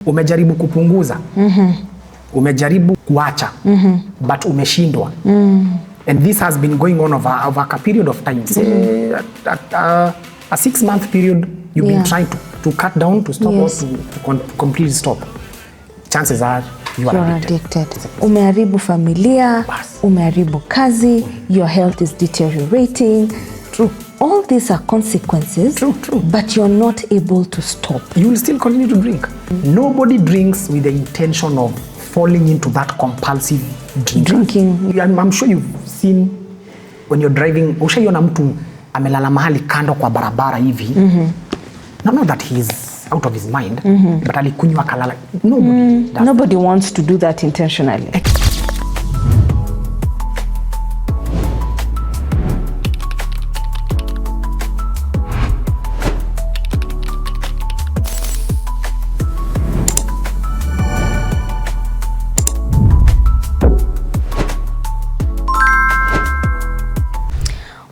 Umejaribu kupunguza, umejaribu kuacha, but umeshindwa. And this has been going on over a period of time. Say a 6-month period, you've been trying to cut down, to stop, or to completely stop. Chances are you are addicted. Umeharibu familia, umeharibu kazi, your health is deteriorating. True. All these are consequences, True. but you're not able to stop. You will still continue to drink. Nobody drinks with the intention of falling into that compulsive drinking. I'm sure you've seen when you're driving, ushaiona mtu amelala mahali kando kwa barabara hivi. Not that he's out of his mind, but alikunywa kalala. Nobody wants to do that intentionally.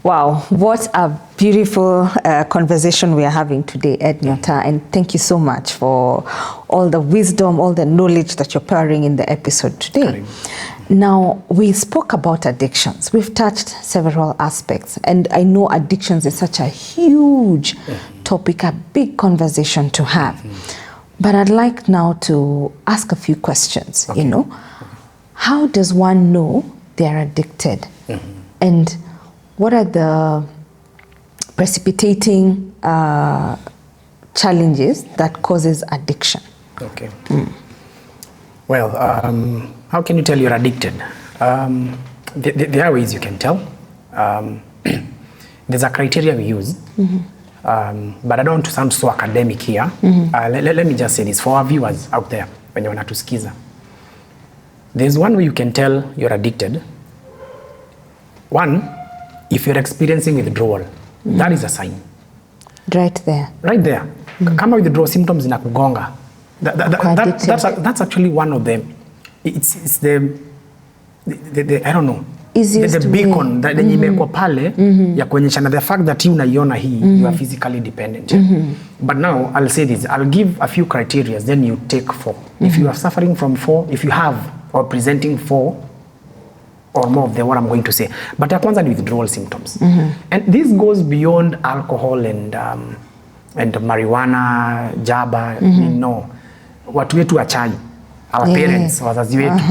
Wow, what a beautiful conversation we are having today, Ed Nyota, and thank you so much for all the wisdom, all the knowledge that you're pouring in the episode today. Now, we spoke about addictions. We've touched several aspects, and I know addictions is such a huge topic, a big conversation to have. But I'd like now to ask a few questions, you know. How does one know they're addicted? And what are the precipitating challenges that causes addiction? Okay. Well, how can you tell you're addicted? There are ways you can tell. There's a criteria we use, but I don't want to sound so academic here. Let me just say this for our viewers out there when you want to skiza. There's one way you can tell you're addicted. One, if you're experiencing withdrawal, that is a sign. Right there. Right there. Kama withdrawal symptoms inakugonga. That's actually one of them. It's the I don't know. The beacon that imekuwa pale ya kuonyeshana the fact that you unaiona hii, you are physically dependent. But now I'll say this. I'll give a few criteria, then you take 4. If you are suffering from 4, if you have or presenting 4 or more of what I'm going to say. But ya kwanza ni withdrawal symptoms. And this goes beyond alcohol and marijuana, jaba, no. Watu wetu wa chai, our parents, wazazi wetu,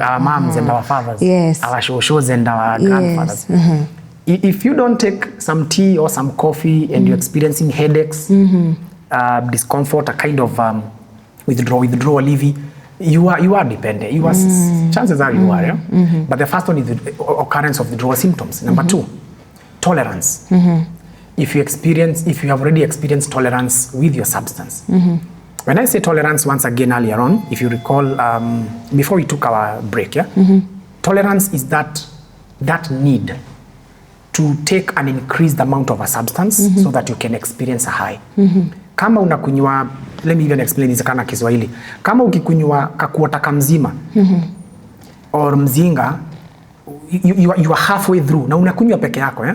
our moms and our fathers, our shoshos and our grandfathers. If you don't take some tea or some coffee and you're experiencing headaches, discomfort, a kind of withdrawal levy, you are dependent. You are chances are you are, yeah? But the first one is the occurrence of withdrawal symptoms. Number 2, tolerance. If you have already experienced tolerance with your substance. When I say tolerance, once again earlier on, if you recall, before we took our break, tolerance is that need to take an increased amount of a substance so that you can experience a high. Kama unakunywa, let me even explain this kana Kiswahili. Kama ukikunywa kakuota kamzima or mzinga, you are halfway through na unakunywa peke yako,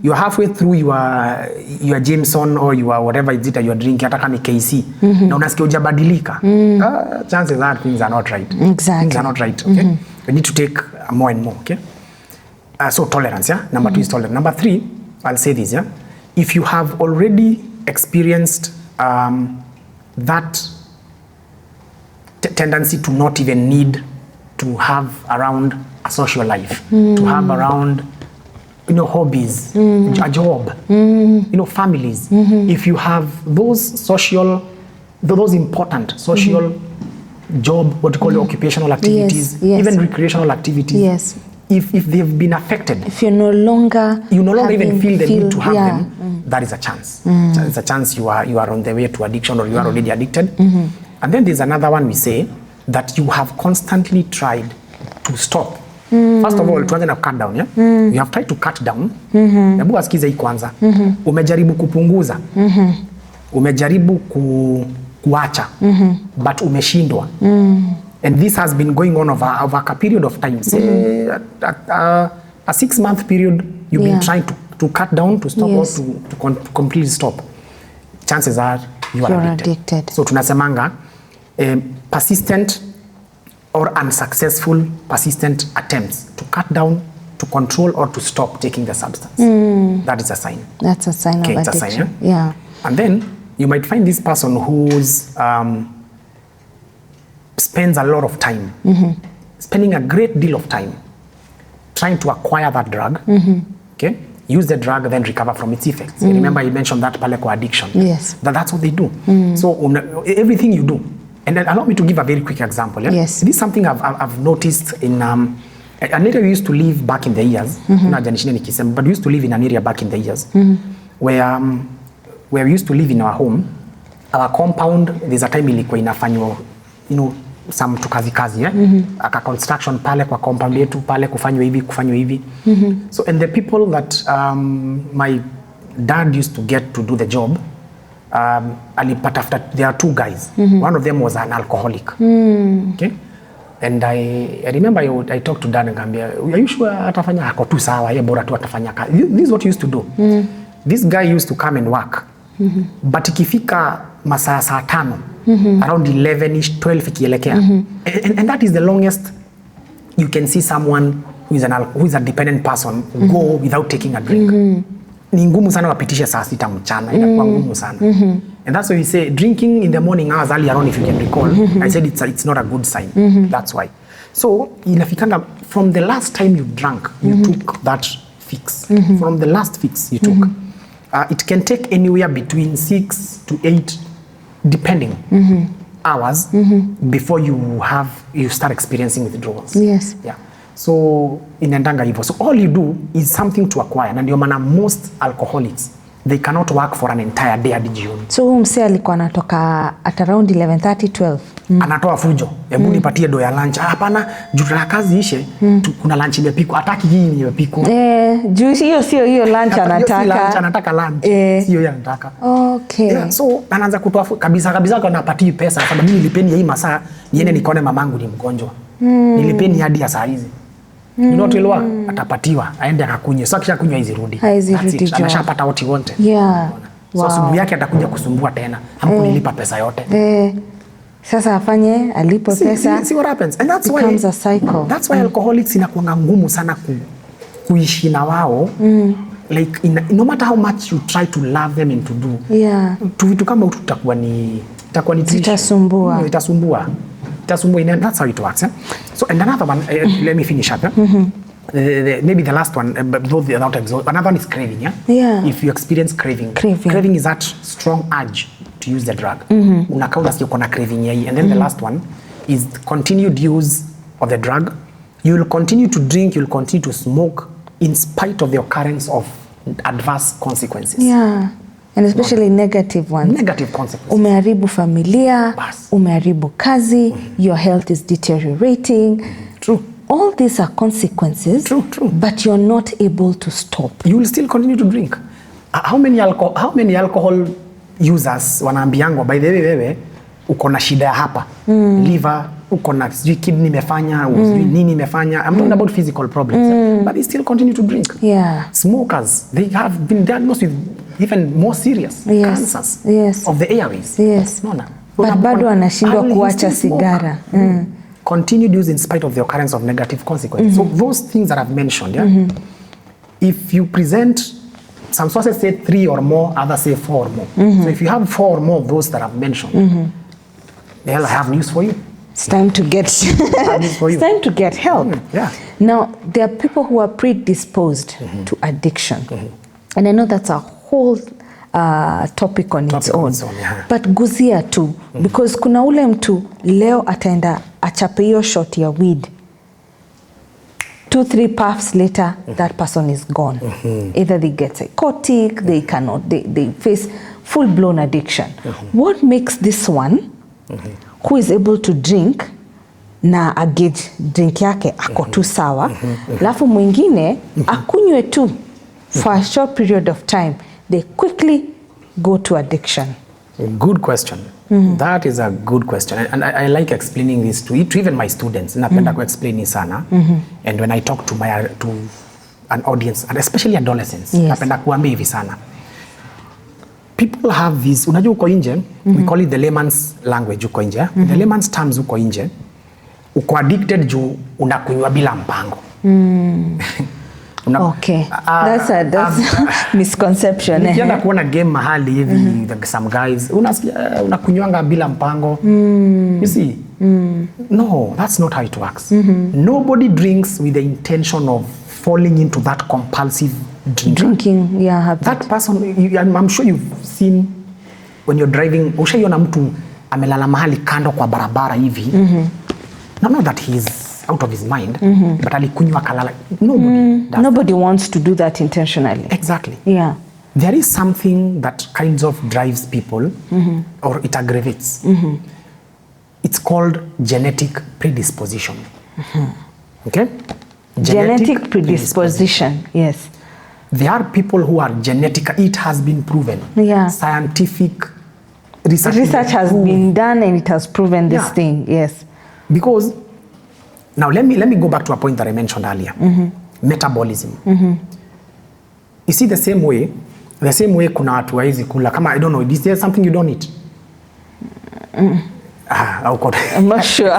you are halfway through your Jameson or your whatever it is that you are drinking, hata kama KC, na unasikia hujabadilika, chances are things are not right. Exactly. Things are not right, okay? You need to take more and more, okay? So tolerance, Number 2 is tolerance. Number 3, I'll say this, if you have already experienced that tendency to not even need to have around a social life, to have around, hobbies, a job, families. If you have those important social job, what you call occupational activities, even recreational activities, if they've been affected, if you no longer even feel the need to have them, that is a chance. It's a chance you are on the way to addiction, or you are already addicted. And then there's another one we say, that you have constantly tried to stop. First of all, tuanze na cut down, You have tried to cut down. Hebu asikize hii kwanza. Umejaribu kupunguza. Umejaribu kuacha. But umeshindwa. And this has been going on over a period of time. Say a 6-month period, you've been trying to cut down, to stop, or to completely stop. Chances are you are addicted. So tunasemanga, persistent or unsuccessful persistent attempts to cut down, to control, or to stop taking the substance. That is a sign. That's a sign of addiction. It's a sign, yeah. And then you might find this person who's spends a lot of time, spending a great deal of time trying to acquire that drug, okay? Use the drug, then recover from its effects. Remember, you mentioned that pale kwa addiction. Yes. That's what they do. So everything you do, and then allow me to give a very quick example. Yeah? Yes. This is something I've noticed in an area we used to live back in the years. But we used to live in an area back in the years where we used to live in our home. Our compound, there's a time ilikuwa inafanywa, some tukazi, yeah? Aka construction pale kwa compound yetu pale kufanywa hivi. So, and the people that my dad used to get to do the job, alipata after, there are two guys. One of them was an alcoholic. Okay? And I remember I talked to dad and gambia, are you sure atafanya ako tu sawa, ye bora tu atafanya kazi. This is what he used to do. This guy used to come and work. But ikifika masaa saa 5, around 11ish, 12 ikielekea. And that is the longest you can see someone who is a dependent person go without taking a drink. Ni ngumu sana wapitishe saa 6 mchana, inakuwa ngumu sana. And that's why we say drinking in the morning hours earlier on, if you can recall, I said it's not a good sign. That's why. So inafikanga from the last time you drank, you took that fix. From the last fix you took. It can take anywhere between 6 to 8, depending, hours before you start experiencing withdrawals. Yes. Yeah. So inaendanga hivyo. So all you do is something to acquire. Na ndio maana most alcoholics, they cannot work for an entire day hadi jioni. So huyu msee alikuwa anatoka at around 11:30, 12. Anatoa fujo. Hebu nipatie do ya lunch. Hapana, juu la kazi ishe, kuna lunch imepikwa. Hataki hii imepikwa. Juu hiyo lunch anataka. Anataka lunch. Sio yeye anataka. Okay. Yeah, so anaanza kutoa kabisa kwa napatii pesa sababu mimi nilipeni hii masaa niende nikaone mamangu ni mgonjwa. Nilipeni hadi ya saa hizi. You know what atapatiwa aende akakunywe. So kisha kunywa hizi rudi. Anashapata what he wanted. Yeah. So asubuhi yake atakuja kusumbua tena. Hamkunilipa pesa yote. Sasa afanye alipo pesa. See what happens. And that's becomes a cycle. That's why alcoholics inakuwa ngumu sana kuishi na wao. Like no matter how much you try to love them and to do. Yeah. Vitu kama utakuwa ni itasumbua. And that's how it works. Eh? So, and another one, let me finish up. Maybe the last one, both without exhaust. Another one is craving. Yeah. If you experience craving is that strong urge to use the drug. Unakaa unasikia uko na craving yai. And then the last one is continued use of the drug. You will continue to drink, you will continue to smoke in spite of the occurrence of adverse consequences. Yeah. And especially negative ones. Negative consequences. Umeharibu familia, umeharibu kazi, your health is deteriorating. True. All these are consequences. True. But you're not able to stop. You will still continue to drink. How many alcohol users wanaambiangwa, by the way wewe uko na shida hapa. Liver, uko na kidney imefanya, nini imefanya. I'm talking about physical problems. But they still continue to drink. Yeah. Smokers, they have been diagnosed with even more serious cancers of the airways. Yes. But bado anashindwa kuacha sigara. Continued use in spite of the occurrence of negative consequences. So those things that I've mentioned, if you present, some sources say 3 or more, others say 4 or more. So if you have 4 or more of those that I've mentioned, well, I have news for you. It's time to get it's time to get help. Yeah. Now, there are people who are predisposed to addiction. And I know that's a whole topic on its own. But guzia tu, because kuna ule mtu leo ataenda achape hiyo shot ya weed. 2-3 puffs later, that person is gone. Either they get psychotic, they face full-blown addiction. What makes this one who is able to drink na agage drink yake ako tu sawa, alafu mwingine akunywe tu for a short period of time, they quickly go to addiction? Good question. That is a good question, and I like explaining this to even my students. Napenda kuexplain sana. And when I talk to an audience, and especially adolescents, napenda kuambia hivi sana. people have this, unajua uko nje, we call it the layman's language uko nje. The layman's terms uko nje, uko addicted juu unakunywa bila mpango. Okay, that's a misconception. Nikienda kuona game mahali hivi, some guys, unakunywanga bila mpango. You see? No, that's not how it works. Nobody drinks with the intention of falling into that compulsive drinking. Yeah, that person, I'm sure you've seen when you're driving, ushaiona mtu amelala mahali kando kwa barabara hivi. Not that he's out of his mind, but alikunywa kalala. Nobody wants to do that intentionally. Exactly. Yeah. There is something that kind of drives people or it aggravates. It's called genetic predisposition. Okay? Genetic predisposition. Yes. There are people who are genetic. It has been proven. Yeah. Scientific research has been done and it has proven this thing. Yes. Because now let me go back to a point that I mentioned earlier. Metabolism. You see the same way kuna watu hawezi kula kama, I don't know, is there something you don't eat? I'm not sure.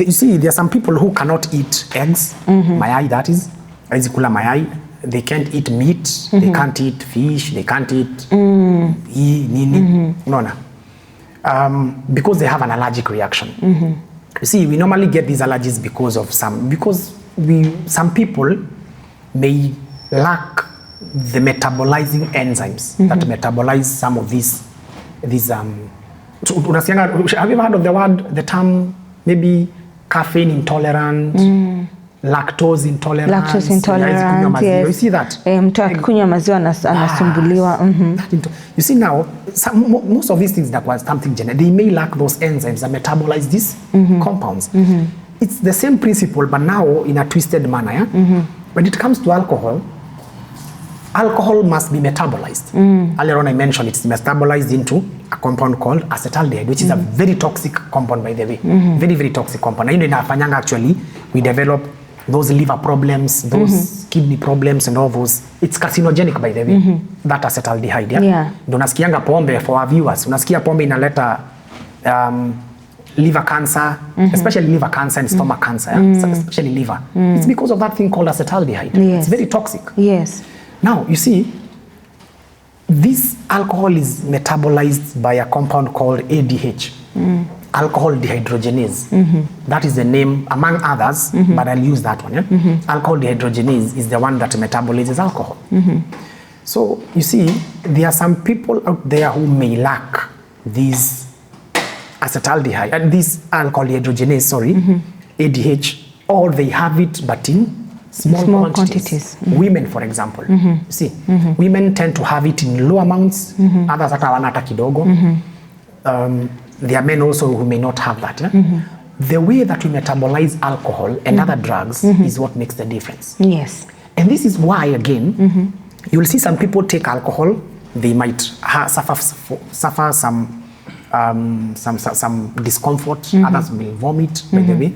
You see, there are some people who cannot eat eggs, mayai, that is, hawezi kula mayai. They can't eat meat, they can't eat fish, they can't eat nini. Because they have an allergic reaction. You see, we normally get these allergies because some people may lack the metabolizing enzymes that metabolize some of these have you ever heard of the term maybe caffeine intolerant, lactose intolerant? Yes. You see that? Mtu akikunywa maziwa anasumbuliwa. You see now, most of these things that was something genetic, they may lack those enzymes that metabolize these compounds. It's the same principle, but now in a twisted manner. Yeah? When it comes to alcohol must be metabolized. Earlier on I mentioned it's metabolized into a compound called acetaldehyde, which is a very toxic compound, by the way. Very, very toxic compound. Na inafanyanga actually we develop those liver problems, those kidney problems and all those. It's carcinogenic, by the way, that acetaldehyde. Yeah? Ndio unasikianga pombe, for our viewers, unasikia pombe inaleta liver cancer, especially liver cancer and stomach cancer, especially liver. It's because of that thing called acetaldehyde. It's very toxic. Yes. Now, you see, this alcohol is metabolized by a compound called ADH, alcohol dehydrogenase. That is the name, among others, but I'll use that one. Yeah? Alcohol dehydrogenase is the one that metabolizes alcohol. So, you see, there are some people out there who may lack these acetaldehyde, this alcohol dehydrogenase, ADH, or they have it but in small quantities. Women, for example, you see, women tend to have it in low amounts, others hata hawana hata kidogo. There are men also who may not have that. Yeah? The way that we metabolize alcohol and other drugs is what makes the difference. Yes. And this is why, again, you'll see some people take alcohol, they might suffer some discomfort, others will vomit, by the way.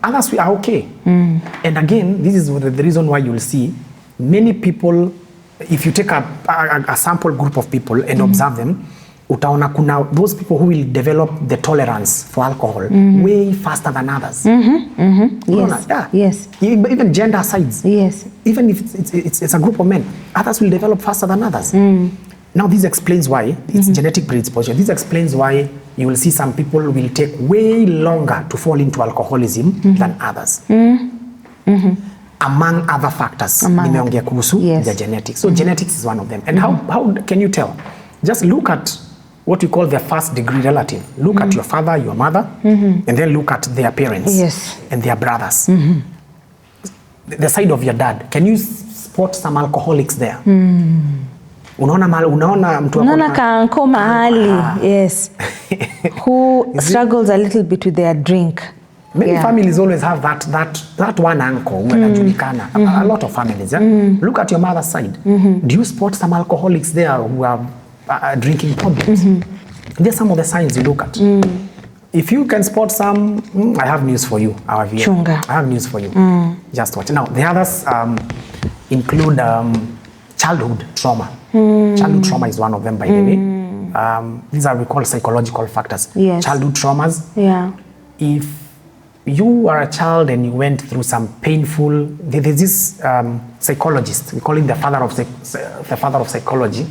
Others are okay. And again, this is the reason why you'll see many people, if you take a sample group of people and observe them, utaona kuna those people who will develop the tolerance for alcohol way faster than others. Yes. Yeah. Yes. Even gender sides. Yes. Even if it's a group of men, others will develop faster than others. Now this explains why it's genetic predisposition. This explains why you will see some people will take way longer to fall into alcoholism than others. Among other factors, nimeongea kuhusu the genetics. So genetics is one of them. And how can you tell? Just look at what we call the first degree relative. Look at your father, your mother, and then look at their parents and their brothers. The side of your dad. Can you spot some alcoholics there? Unaona mtu kaanko mahali, yes, who struggles a little bit with their drink. Many families always have that one uncle who anajulikana. A lot of families. Yeah? Look at your mother's side. Do you spot some alcoholics there who have drinking problems? These are some of the signs you look at. If you can spot some, I have news for you. Chunga. I have news for you. Just watch. Now, the others include childhood trauma. Childhood trauma is one of them, by the way. These are we call psychological factors. Yes. Childhood traumas. Yeah. If you are a child and you went through some painful, there's this psychologist, we call him the father of psychology,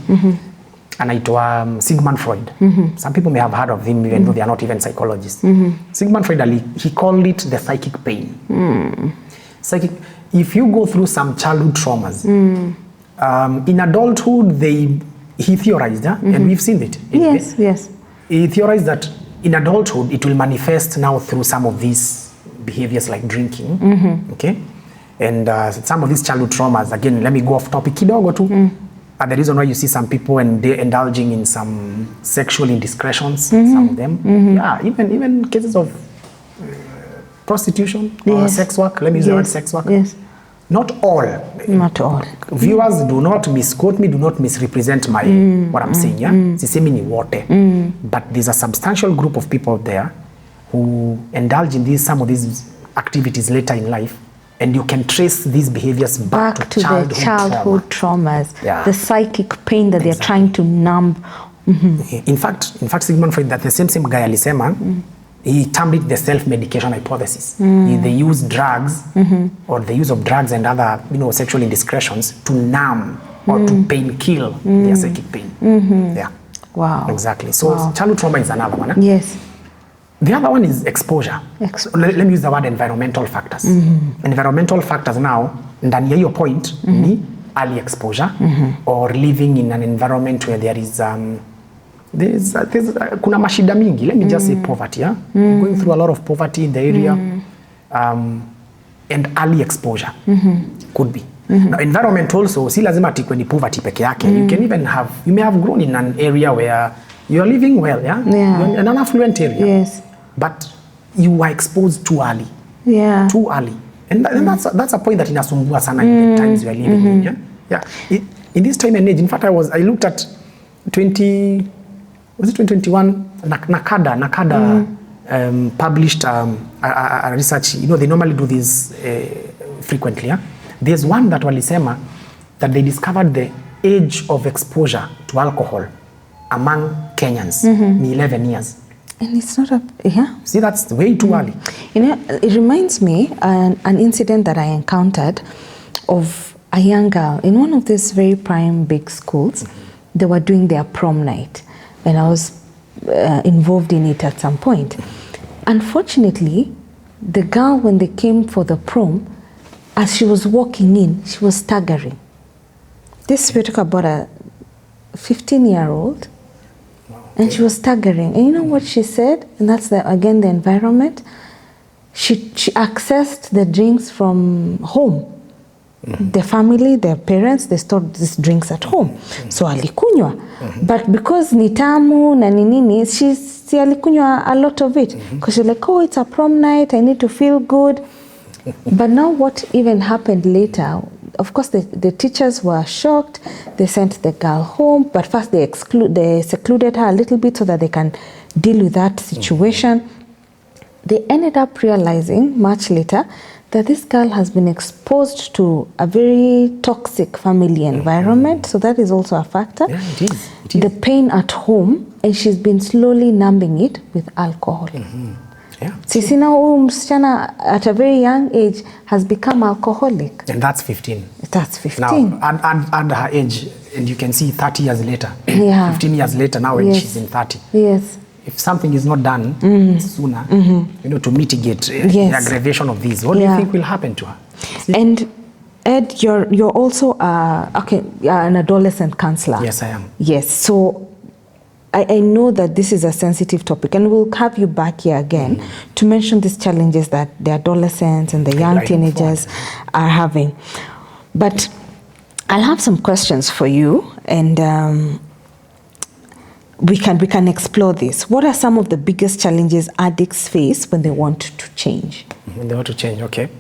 anaitwa Sigmund Freud. Some people may have heard of him even though they are not even psychologists. Sigmund Freud, he called it the psychic pain. If you go through some childhood traumas, in adulthood, he theorized, and we've seen it. Yes. He theorized that in adulthood, it will manifest now through some of these behaviors like drinking, okay? And some of these childhood traumas, again, let me go off topic kidogo too. The reason why you see some people and they're indulging in some sexual indiscretions, some of them, yeah, even cases of prostitution or sex work. Let me use the word sex work. Yes. Not all. Not all. Viewers, do not misquote me, do not misrepresent my what I'm saying. Yeah, sisemi ni wote. But there's a substantial group of people there who indulge in some of these activities later in life, and you can trace these behaviors back to the childhood traumas, yeah. The psychic pain that they're trying to numb. In fact, Sigmund Freud, that the same guy alisema, he termed it the self-medication hypothesis. They use drugs or the use of drugs and other sexual indiscretions to numb or to pain kill their psychic pain. Yeah. Wow. Exactly. So childhood trauma is another one. Yes. The other one is exposure. Let me use the word environmental factors. Environmental factors now, ndani ya hiyo point, ni early exposure or living in an environment where there is kuna mashida mingi. Let me just say poverty. Yeah? Going through a lot of poverty in the area, and early exposure could be. Now, environment also, si lazima tikwe ni poverty peke yake. You may have grown in an area where you are living well, yeah? You're in an affluent area. Yes. But you were exposed too early. Yeah. Too early. And that's a point that inasumbua sana in the times you are living in. Yeah. In this time and age, in fact, I looked at 2021, NACADA published a research. They normally do this frequently. Yeah? There's one that walisema that they discovered the age of exposure to alcohol among Kenyans in 11 years. And it's not See, that's way too early. It reminds me an incident that I encountered of a young girl in one of these very prime big schools. They were doing their prom night, and I was involved in it at some point. Unfortunately, the girl, when they came for the prom, as she was walking in, she was staggering. We're talking about a 15-year-old. And she was staggering. And you know what she said? And that's, again, the environment. She accessed the drinks from home. The family, their parents, they stored these drinks at home. So alikunywa. But because ni tamu na nini, she alikunywa a lot of it. Because she's like, oh, it's a prom night, I need to feel good. But now what even happened later, of course, the teachers were shocked. They sent the girl home, but first they secluded her a little bit so that they can deal with that situation. They ended up realizing much later that this girl has been exposed to a very toxic family environment. So that is also a factor. Yeah, it is. The pain at home, and she's been slowly numbing it with alcohol. Yeah. Sisi na msichana at a very young age has become alcoholic. And that's 15. That's 15. Now, add her age, and you can see 30 years later. Yeah. 15 years later now when she's in 30. Yes. If something is not done sooner, to mitigate the aggravation of this, what do you think will happen to her? See? And Ed, you're also an adolescent counselor. Yes, I am. Yes. So I know that this is a sensitive topic, and we'll have you back here again to mention these challenges that the adolescents and the young teenagers are having. But I'll have some questions for you, and we can explore this. What are some of the biggest challenges addicts face when they want to change? When they want to change, okay.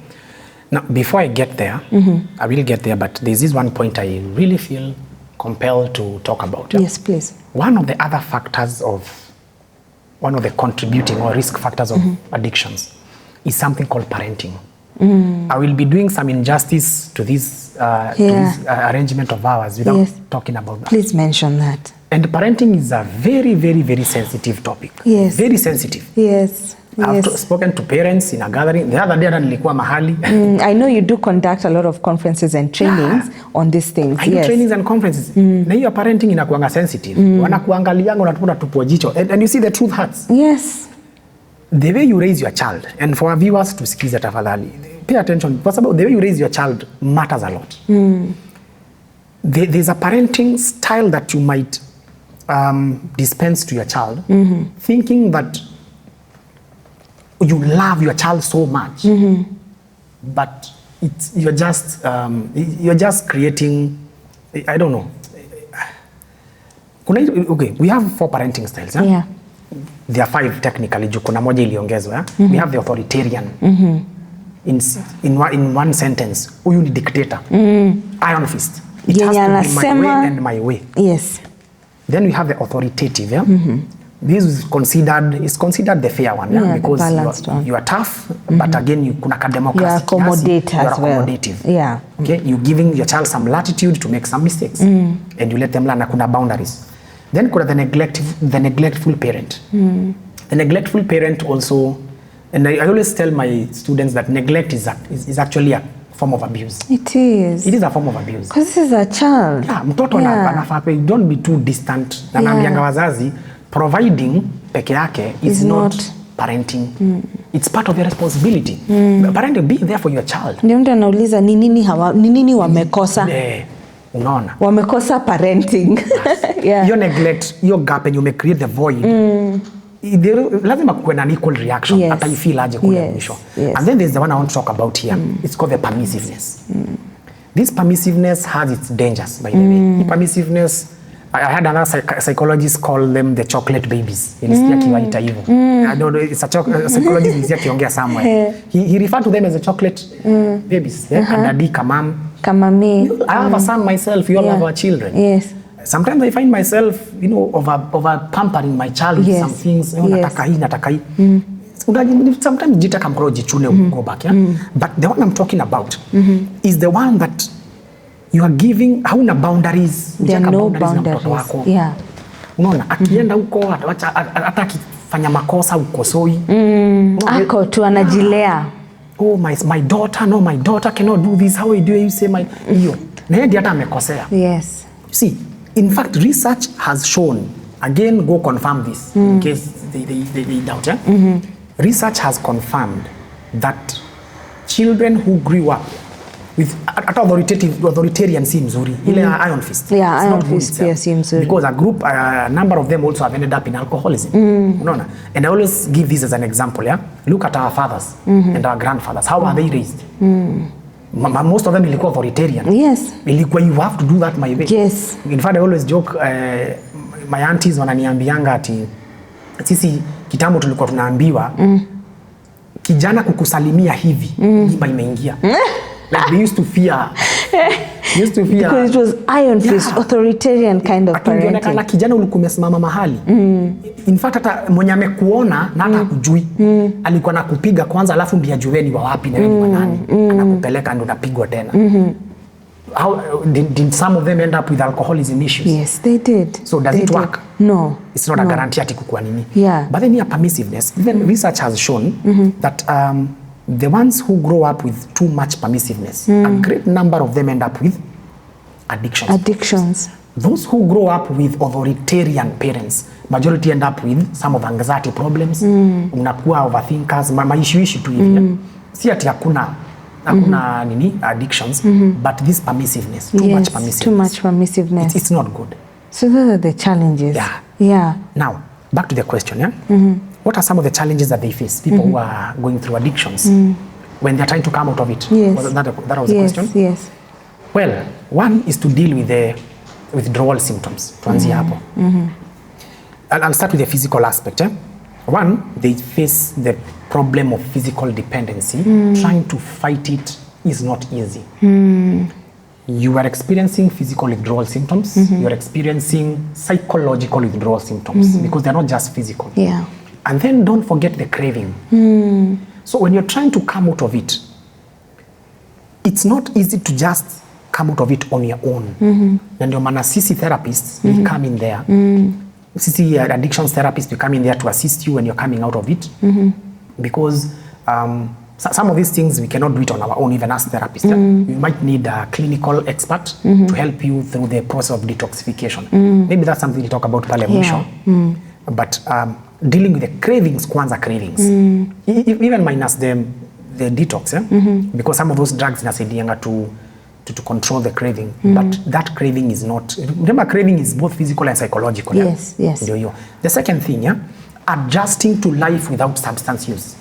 Now, before I get there, I will get there, but there's this one point I really feel compelled to talk about. Yes, please. One of the other factors of one of the contributing or risk factors of addictions is something called parenting. I will be doing some injustice to this arrangement of ours without talking about that. Please mention that. And parenting is a very, very, very sensitive topic. Yes. Very sensitive. Yes. I've spoken to parents in a gathering. The other day nilikuwa mahali. I know you do conduct a lot of conferences and trainings on these things. I do trainings and conferences. Na hiyo parenting inakuanga sensitive. Wanakuangalianga unatupuna tupo jicho. And you see the truth hurts. Yes. The way you raise your child, and for our viewers to sikiza tafadhali, pay attention, because the way you raise your child matters a lot. There's a parenting style that you might dispense to your child, thinking that you love your child so much, but you're just creating, I don't know. Okay, we have 4 parenting styles. Yeah. There are 5 technically. Kuna moja iliongezwa. We have the authoritarian. In one sentence, huyu ni dictator. Iron fist. It has to be my way and my way. Yes. Then we have the authoritative. This is considered the fair one, because you are tough, but again kuna ka democracy. You accommodate as well. Yeah. Okay, you giving your child some latitude to make some mistakes, and you let them learn. Kuna boundaries. Then kuna the neglectful parent. The neglectful parent also, and I always tell my students that neglect is actually a form of abuse. It is. It is a form of abuse. Because this is a child. Yeah, mtoto anafaa, don't be too distant. Na naambianga wazazi, providing peke yake is not parenting. It's part of your responsibility. Parenting, be there for your child. Ndio mtu anauliza ni nini wamekosa? Unaona? Wamekosa parenting. Your neglect, your gap, and you may create the void. Lazima kuwe na equal reaction. Hata you feel aje kule mwisho. And then there's the one I want to talk about here. It's called the permissiveness. This permissiveness has its dangers, by the way. Permissiveness, I had another psychologist call them the chocolate babies. Nilisikia kiwaita hivyo. I don't know, it's a psychologist nilisikia kiongea somewhere. He referred to them as the chocolate babies. Kadadi, kamam. Kama me. I have a son myself. We all have our children. Yes. Sometimes I find myself, over pampering my child with some things. Nataka hii. Sometimes jitaka mkoro jichune go back. But the one I'm talking about is the one that you are giving, hauna boundaries. There are no boundaries. Yeah. Unaona, akienda huko, hata akifanya makosa ukosoi. Ako tu anajilea. Oh, my daughter cannot do this. How do you say my hiyo? Na yeye hata amekosea. Yes. See, in fact, research has shown, again, go confirm this in case they doubt. Research has confirmed that children who grew up with authoritarian si mzuri, ile iron fist. Yeah, iron fist pia si mzuri. Because a number of them also have ended up in alcoholism. Unaona? And I always give this as an example. Look at our fathers and our grandfathers. How are they raised? Most of them ilikuwa authoritarian. Yes. Ilikuwa you have to do that my way. Yes. In fact, I always joke, my aunties wananiambianga ati sisi kitambo tulikuwa tunaambiwa kijana kukusalimia hivi mimba imeingia. Like they used to fear. Because it was iron fist, authoritarian kind of parenting. Akionekana kijana ulikuwa umesimama mahali. In fact hata mwenye amekuona na hata kujui alikuwa nakupiga kwanza alafu ndio ajueni wa wapi na wewe ni nani. Anakupeleka ndo unapigwa tena. How did some of them end up with alcoholism issues? Yes, they did. So does it work? No. It's not a guarantee ati kukua nini. Yeah. But then here permissiveness, even research has shown that the ones who grow up with too much permissiveness, a great number of them end up with addictions. Those who grow up with authoritarian parents, majority end up with some of anxiety problems, unakuwa overthinkers, maishiishi tu hivi. Si ati hakuna nini addictions, but this permissiveness, too much permissiveness. It's not good. So those are the challenges. Yeah. Now, back to the question, what are some of the challenges that they face, people who are going through addictions, when they're trying to come out of it? Yes. That was the question? Yes. Well, one is to deal with the withdrawal symptoms. Tuanzie hapo. I'll start with the physical aspect. One, they face the problem of physical dependency. Trying to fight it is not easy. You are experiencing physical withdrawal symptoms. You are experiencing psychological withdrawal symptoms because they're not just physical. Yeah. And then don't forget the craving. So when you're trying to come out of it, it's not easy to just come out of it on your own. Na ndio maana sisi therapists, we come in there. Sisi addictions therapists, we come in there to assist you when you're coming out of it. Because some of these things we cannot do it on our own, even as therapists. You might need a clinical expert to help you through the process of detoxification. Maybe that's something we'll talk about pale mwisho. But dealing with the cravings, kwanza cravings. Even minus the detox, because some of those drugs inasaidianga to control the craving. But that craving is not, remember craving is both physical and psychological. Yes, yes. The second thing, adjusting to life without substance use.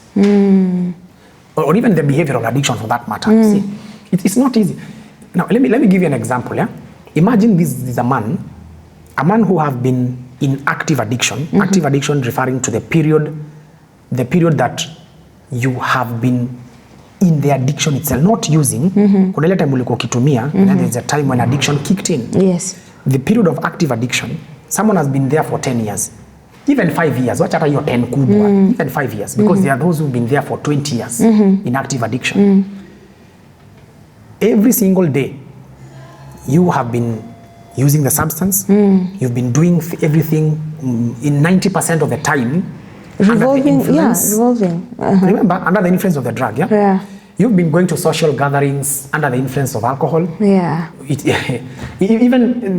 Or even the behavioral addiction for that matter. See, it's not easy. Now, let me give you an example. Imagine this is a man who have been in active addiction. Active addiction referring to the period that you have been in the addiction itself, not using. Kuna ile time ulikuwa ukitumia, and then there's a time when addiction kicked in. Yes. The period of active addiction, someone has been there for 10 years. Even 5 years, wacha hata hiyo 10 kubwa, even 5 years, because there are those who've been there for 20 years in active addiction. Every single day, you have been using the substance, you've been doing everything in 90% of the time. Revolving. Remember, under the influence of the drug, you've been going to social gatherings under the influence of alcohol. Even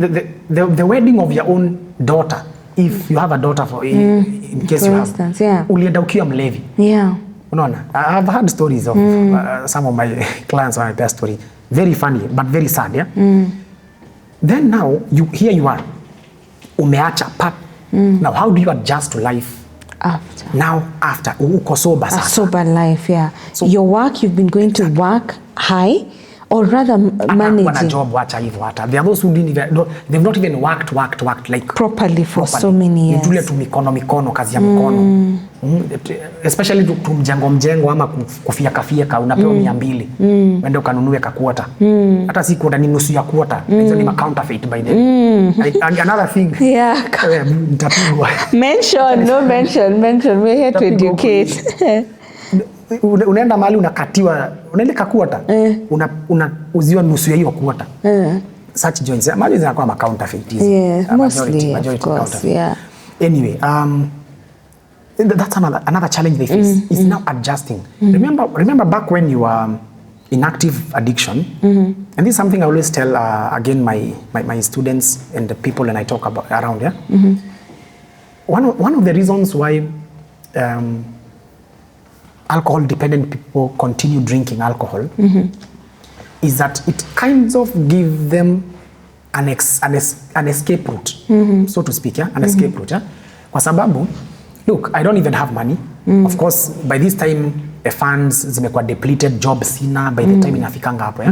the wedding of your own daughter, if you have a daughter, in case you instance, have, ulienda ukiwa mlevi. Unaona, I've heard stories of some of my clients on my past story, very funny but very sad. Then now here you are, umeacha pap. Now how do you adjust to life? After uko sober sasa. A sober life, So your work, you've been going to work high, or rather managing. Wana job, wacha hivyo hata. There are those who didn't even, they've not even worked like properly for so many years. Tule tu mikono, kazi ya mikono. Especially tu mjengo ama kufia unapewa 200. Wende ukanunue kakuota. Hata si kuota, ni nusu ya kuota. Hizo ni counterfeit by the way. Another thing. Nitapigwa. Mention. We're here to educate. Unaenda mahali unakatiwa, unaenda kakuota, unauziwa nusu ya hiyo kuota. Such joints, mahali zinakuwa counterfeit. Mostly, of course, Anyway, that's another challenge they face. Is now adjusting. Remember back when you were in active addiction, and this is something I always tell again my students and the people when I talk about around. One of the reasons why alcohol dependent people continue drinking alcohol is that it kind of give them an escape route, so to speak, an escape route. Kwa sababu, look, I don't even have money. Of course, by this time, the funds zimekuwa depleted, job sina, by the time inafikanga hapo.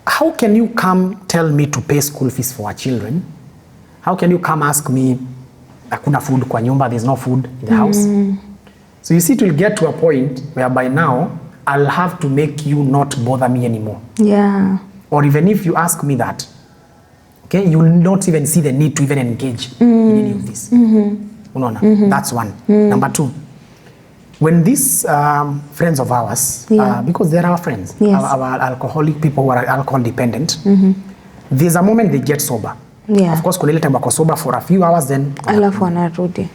How can you come tell me to pay school fees for our children? How can you come ask me, hakuna food kwa nyumba, there's no food in the house? So you see, it will get to a point where by now, I'll have to make you not bother me anymore. Or even if you ask me that, okay, you will not even see the need to even engage in any of this. That's one. Number two, when these friends of ours, because they're our friends, our alcoholic people who are alcohol dependent, there's a moment they get sober. Of course, kuna ile time wako sober for a few hours, then alafu wanarudi.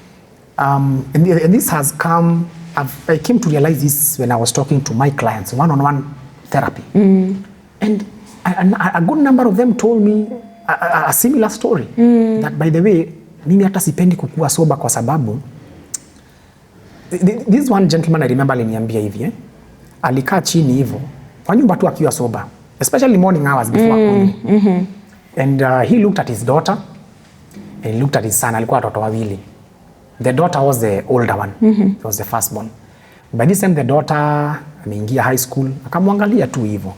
And this has come, I came to realize this when I was talking to my clients, one-on-one therapy. And a good number of them told me a similar story. That by the way, mimi hata sipendi kukua sober kwa sababu, this one gentleman I remember aliniambia hivi, alikaa chini hivyo, kwa nyumba tu akiwa sober, especially morning hours before akunywe. And he looked at his daughter, and he looked at his son. Alikuwa watoto wawili. The daughter was the older one. He was the firstborn. By this time the daughter ameingia high school, akamwangalia tu hivyo.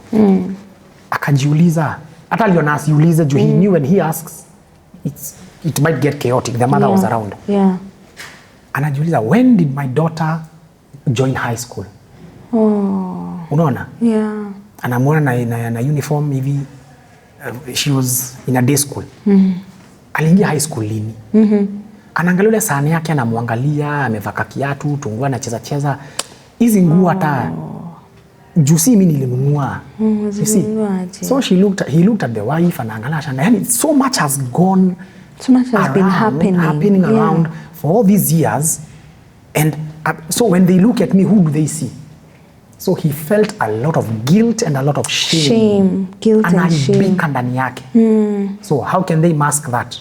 Akajiuliza, hata aliona asiulize juu he knew when he asks, it might get chaotic. The mother was around. Anajiuliza, when did my daughter join high school? Unaona? Anamuona na uniform hivi. She was in a day school. aliingia high school lini? Anaangalia ile sahani yake, anamwangalia amevaa kiatu, tungua anacheza. Hizi nguo hata juzi mimi nilinunua. You see? So he looked at the wife, anaangalia yani so much has gone, so much has been happening around for all these years. And so when they look at me, who do they see? So he felt a lot of guilt and a lot of shame. Guilt and shame. Ndani yake. So how can they mask that?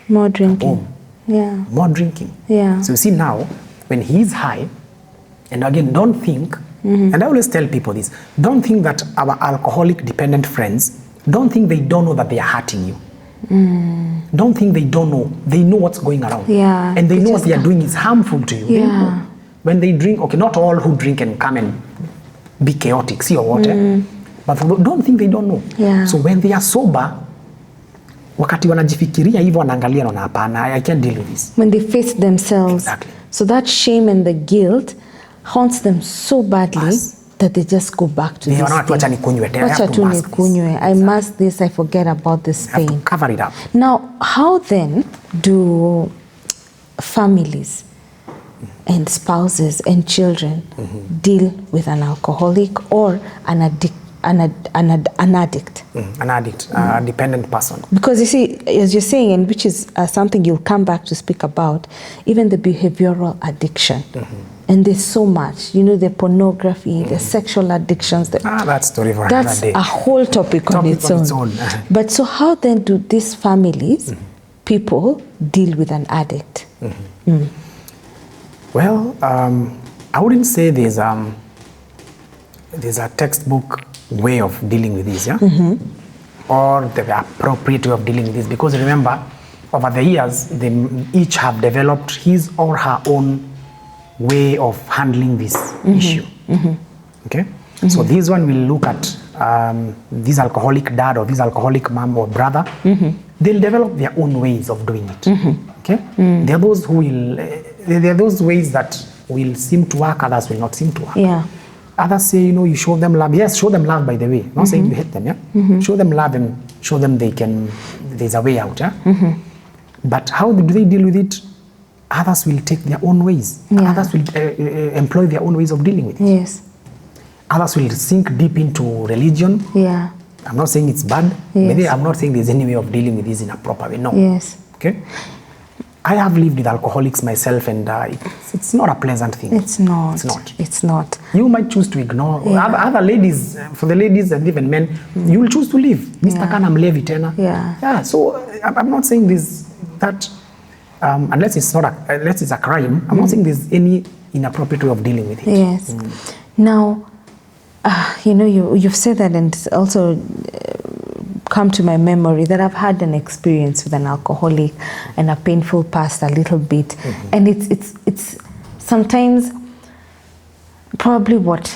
More drinking. More drinking. So you see now, when he's high, and again, don't think, and I always tell people this, don't think that our alcoholic dependent friends, don't think they don't know that they are hurting you. Don't think they don't know. They know what's going around. And they know what they are doing is harmful to you. They know. When they drink, okay, not all who drink can come and be chaotic, see or water, but don't think they don't know. So when they are sober, wakati wanajifikiria hivyo, wanaangalia na hapana, I can't deal with this. When they face themselves. Exactly. So that shame and the guilt haunts them so badly that they just go back to this thing. Wacha tu nikunywe. I must this, I forget about this pain. Have to cover it up. Now, how then do families and spouses and children deal with an alcoholic or an addict? A dependent person. Because you see, as you're saying, and which is something you'll come back to speak about, even the behavioral addiction. And there's so much, you know, the pornography, the sexual addictions. That story for another day. That's a whole topic on its own. But so how then do these families, people, deal with an addict? Well, I wouldn't say there's a textbook way of dealing with this, or the appropriate way of dealing with this, because remember, over the years, they each have developed his or her own way of handling this issue. Okay, so this one will look at this alcoholic dad or this alcoholic mom or brother. They'll develop their own ways of doing it. Okay, there are those who will. There are those ways that will seem to work, others will not seem to work. Others say, you know, you show them love. Yes, show them love, by the way. Not saying you hate them, show them love and show them there's a way out, But how do they deal with it? Others will take their own ways. Others will employ their own ways of dealing with it. Others will sink deep into religion. I'm not saying it's bad. Maybe I'm not saying there's any way of dealing with this in a proper way. No. Okay. I have lived with alcoholics myself, and it's not a pleasant thing. It's not. It's not. It's not. You might choose to ignore. Other ladies, for the ladies and even men, you will choose to leave. Mr. Kana mlevi tena. So I'm not saying that unless it's a crime. I'm not saying there's any inappropriate way of dealing with it. Now, you know, you've said that, and it's also come to my memory that I've had an experience with an alcoholic and a painful past a little bit, and it's sometimes probably what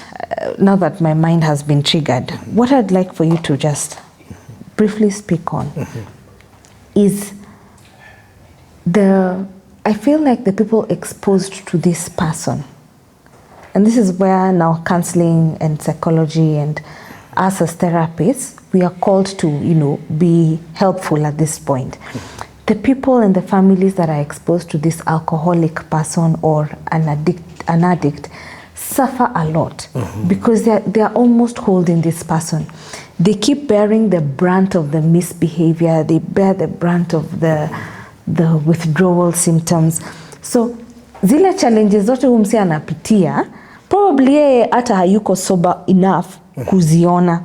now that my mind has been triggered, what I'd like for you to just briefly speak on is I feel like the people exposed to this person, and this is where now counseling and psychology and us as therapists, we are called to, you know, be helpful at this point. The people and the families that are exposed to this alcoholic person or an addict suffer a lot because they are almost holding this person. They keep bearing the brunt of the misbehavior. They bear the brunt of the withdrawal symptoms. So zile challenges zote humsi anapitia, probably yeye hata hayuko sober enough kuziona.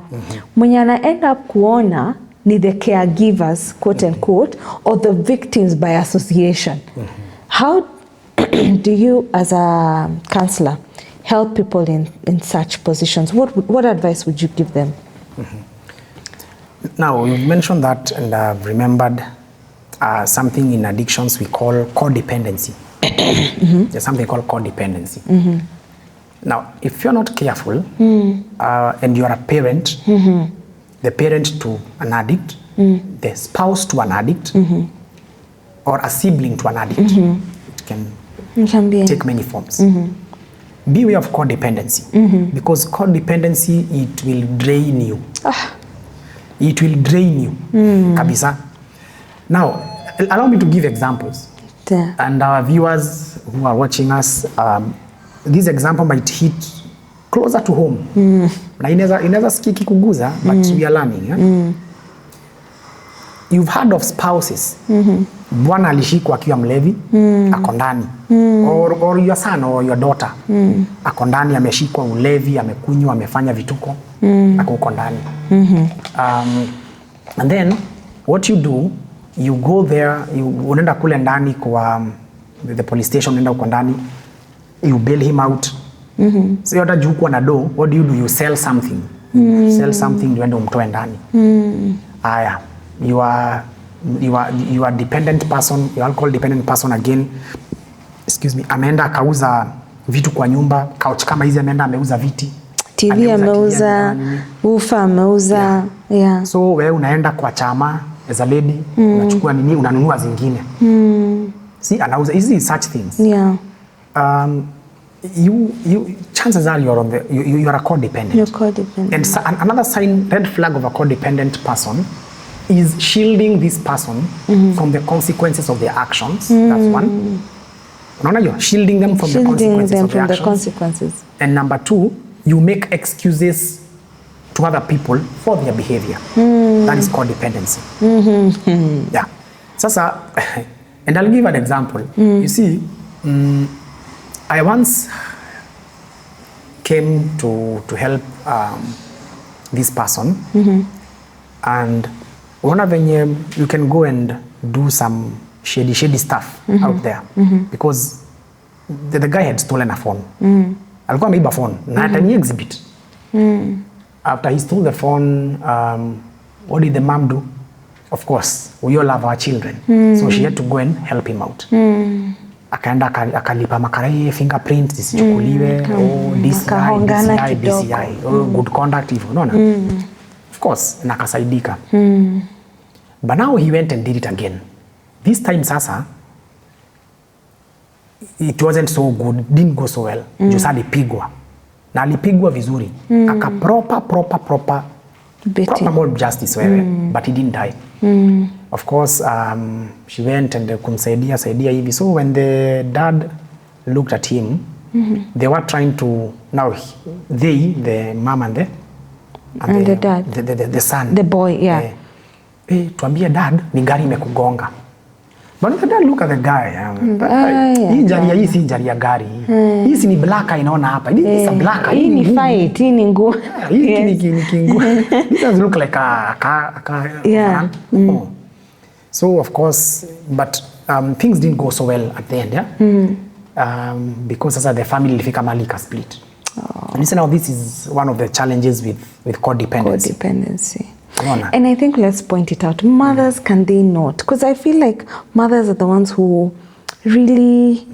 Mwenye ana end up kuona ni the caregivers, quote unquote, or the victims by association. How do you, as a counselor, help people in such positions? What advice would you give them? Now, you mentioned that, and I've remembered something in addictions we call codependency. There's something called codependency. Now, if you're not careful, and you're a parent, the parent to an addict, the spouse to an addict, or a sibling to an addict, it can take many forms. Beware of codependency, because codependency, it will drain you. It will drain you, kabisa. Now, allow me to give examples. Yeah. And our viewers who are watching us, this example might hit closer to home. Na inaweza sikiki kuguza, but we are learning. You've heard of spouses. Bwana alishikwa akiwa mlevi, ako ndani. Or your son or your daughter. Ako ndani, ameshikwa ulevi, amekunywa, amefanya vituko, ako uko ndani. And then what you do, you go there, unaenda kule ndani kwa the police station, unaenda uko ndani, you bail him out. So hata juu kwa na do, what do? You sell something. Sell something, uende umtoe ndani. Aya, you are dependent person, you alcohol dependent person again. Excuse me, ameenda akauza vitu kwa nyumba, couch kama hizi ameenda ameuza viti. TV ameuza, ufa ameuza. Yeah. So wewe unaenda kwa chama as a lady, unachukua nini, unanunua zingine. See, anauza easy such things. Yeah. You chances are you are a codependent. You're codependent. And another sign, red flag of a codependent person is shielding this person from the consequences of their actions. That's one. Unaona hiyo? Shielding them from the consequences of their actions. And number two, you make excuses to other people for their behavior. That is codependency. Yeah. Sasa, and I'll give an example. You see, I once came to help this person, and one of them, you can go and do some shady stuff out there, because the guy had stolen a phone. Alikuwa ameiba phone na hata ni exhibit. After he stole the phone, what did the mom do? Of course, we all love our children, so she had to go and help him out. Akaenda akalipa makarai, fingerprint zisichukuliwe, DCI, good conduct hivyo, unaona? Of course, na akasaidika. But now he went and did it again. This time sasa, it wasn't so good, didn't go so well. Just alipigwa. Na alipigwa vizuri. Aka proper more justice wewe, but he didn't die. Of course, she went and kumsaidia hivi. So when the dad looked at him, they were trying to, now the mom and the dad, the son, the boy, yeah. Tuambie dad, ni gari imekugonga. But the dad look at the guy. Hii njari hii si njari ya gari. Hii si ni blaka inaona hapa. Hii si blaka. Hii ni fight, hii ni nguo. Hii ni kingu. It doesn't look like a So of course, but things didn't go so well at the end, yeah? Because as the family ilifika mali ka split. And listen, now this is one of the challenges with codependency. And I think let's point it out. Mothers, can they not? Because I feel like mothers are the ones who really